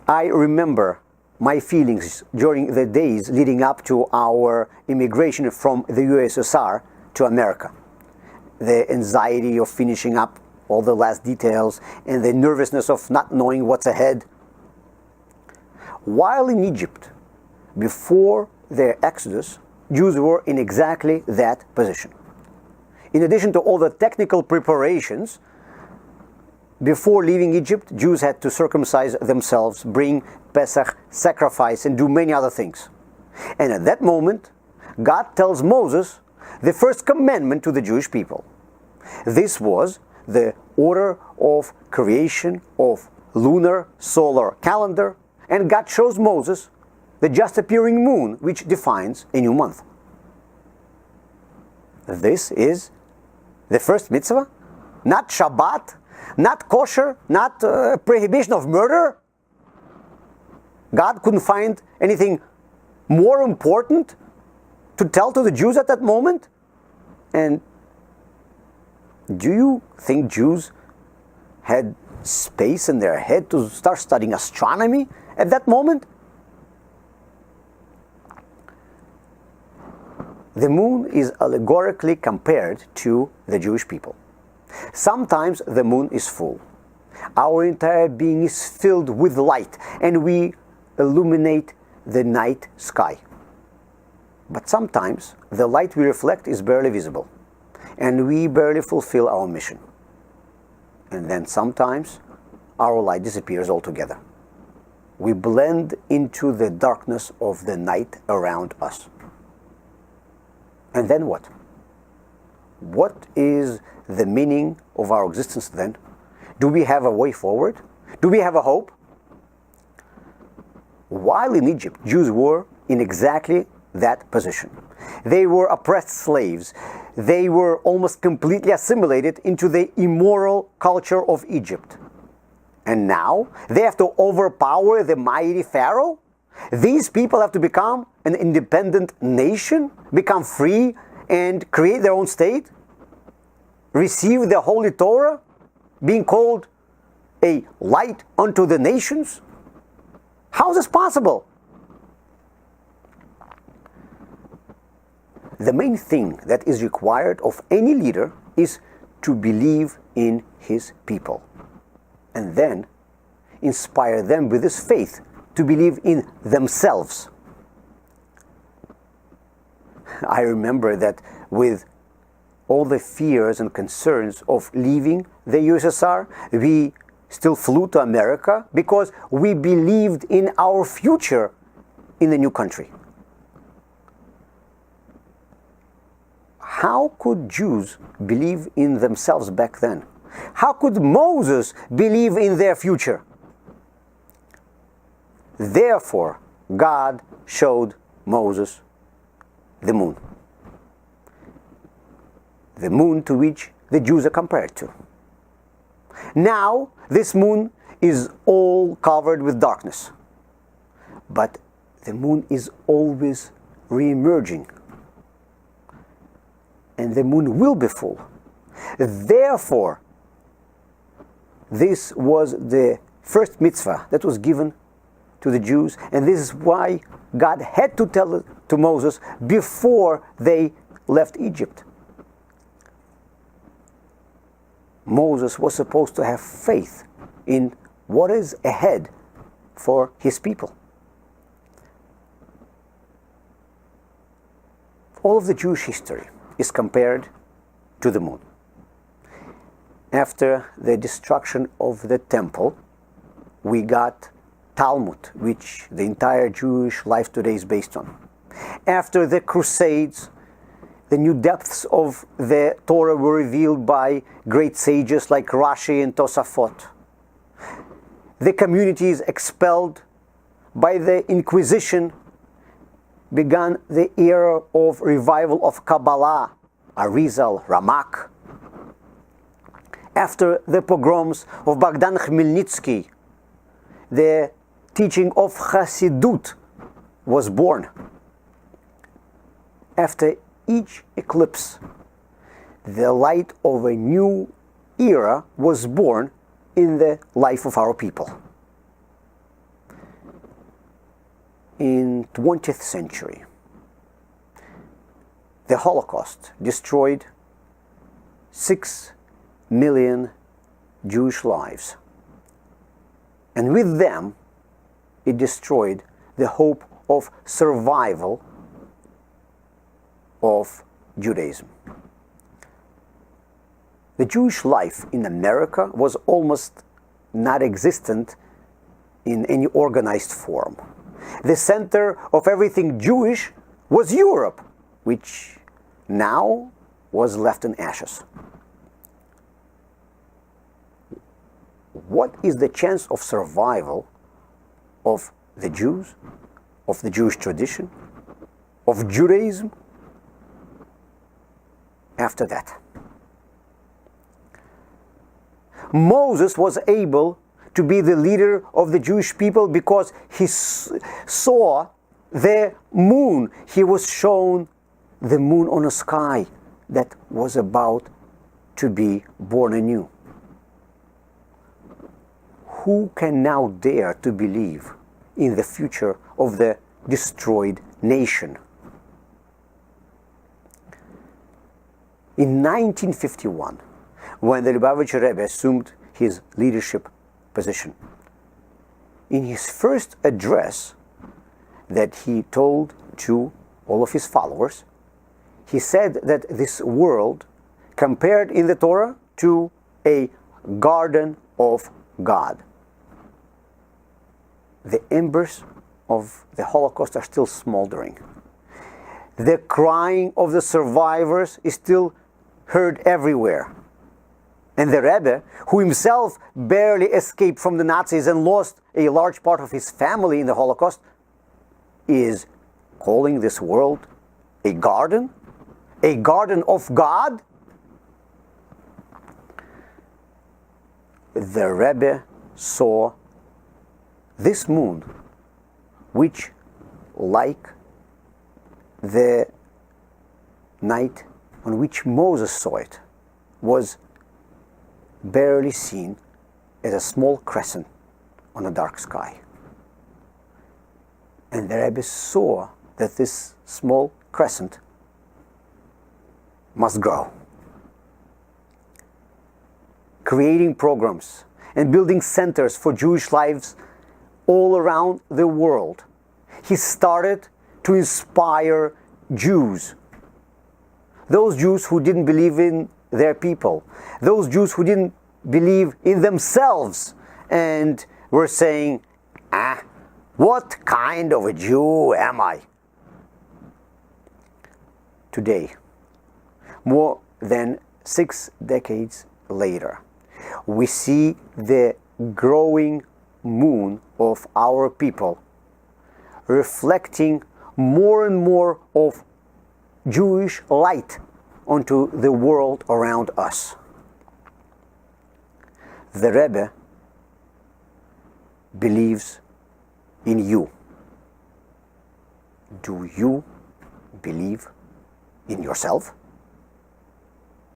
I remember my feelings during the days leading up to our immigration from the USSR to America. The anxiety of finishing up all the last details and the nervousness of not knowing what's ahead. While in Egypt, before their exodus, Jews were in exactly that position. In addition to all the technical preparations, before leaving Egypt, Jews had to circumcise themselves, bring Pesach, sacrifice, and do many other things. And at that moment, God tells Moses the first commandment to the Jewish people. This was the order of creation of lunar solar calendar, and God shows Moses the just appearing moon, which defines a new month. This is the first mitzvah, not Shabbat, not kosher, not prohibition of murder. God couldn't find anything more important to tell to the Jews at that moment. And do you think Jews had space in their head to start studying astronomy at that moment? The moon is allegorically compared to the Jewish people. Sometimes the moon is full. Our entire being is filled with light, and we illuminate the night sky. But sometimes the light we reflect is barely visible, and we barely fulfill our mission. And then sometimes our light disappears altogether. We blend into the darkness of the night around us. And then what? What is the meaning of our existence then? Do we have a way forward? Do we have a hope? While in Egypt, Jews were in exactly that position. They were oppressed slaves. They were almost completely assimilated into the immoral culture of Egypt. And now they have to overpower the mighty Pharaoh? These people have to become an independent nation, become free, and create their own state? Receive the Holy Torah, being called a light unto the nations? How is this possible? The main thing that is required of any leader is to believe in his people, and then inspire them with his faith to believe in themselves. I remember that with all the fears and concerns of leaving the USSR, we still flew to America because we believed in our future in the new country. How could Jews believe in themselves back then? How could Moses believe in their future? Therefore, God showed Moses the moon. The moon to which the Jews are compared to. Now, this moon is all covered with darkness. But the moon is always re-emerging. And the moon will be full. Therefore, this was the first mitzvah that was given to the Jews, and this is why God had to tell it to Moses before they left Egypt. Moses was supposed to have faith in what is ahead for his people. All of the Jewish history is compared to the moon. After the destruction of the temple, we got Talmud, which the entire Jewish life today is based on. After the Crusades, the new depths of the Torah were revealed by great sages like Rashi and Tosafot. The communities expelled by the Inquisition began the era of revival of Kabbalah, Arizal, Ramak. After the pogroms of Bogdan Khmelnytsky, the teaching of Hasidut was born. After each eclipse, the light of a new era was born in the life of our people. in 20th century, the Holocaust destroyed 6 million Jewish lives. And with them, it destroyed the hope of survival of Judaism. The Jewish life in America was almost not existent in any organized form. The center of everything Jewish was Europe, which now was left in ashes. What is the chance of survival of the Jews, of the Jewish tradition, of Judaism after that? Moses was able to be the leader of the Jewish people because he saw the moon. He was shown the moon on a sky that was about to be born anew. Who can now dare to believe in the future of the destroyed nation? In 1951, when the Lubavitcher Rebbe assumed his leadership position, in his first address that he told to all of his followers, he said that this world compared in the Torah to a garden of God. The embers of the Holocaust are still smoldering. The crying of the survivors is still heard everywhere. And the Rebbe, who himself barely escaped from the Nazis and lost a large part of his family in the Holocaust, is calling this world a garden of God. The Rebbe saw this moon, which, like the night on which Moses saw it, was barely seen as a small crescent on a dark sky. And the Rebbe saw that this small crescent must grow. Creating programs and building centers for Jewish lives all around the world, he started to inspire Jews. Those Jews who didn't believe in their people, those Jews who didn't believe in themselves and were saying, what kind of a Jew am I? Today, more than 6 decades later, we see the growing moon of our people reflecting more and more of Jewish light onto the world around us. The Rebbe believes in you. Do you believe in yourself?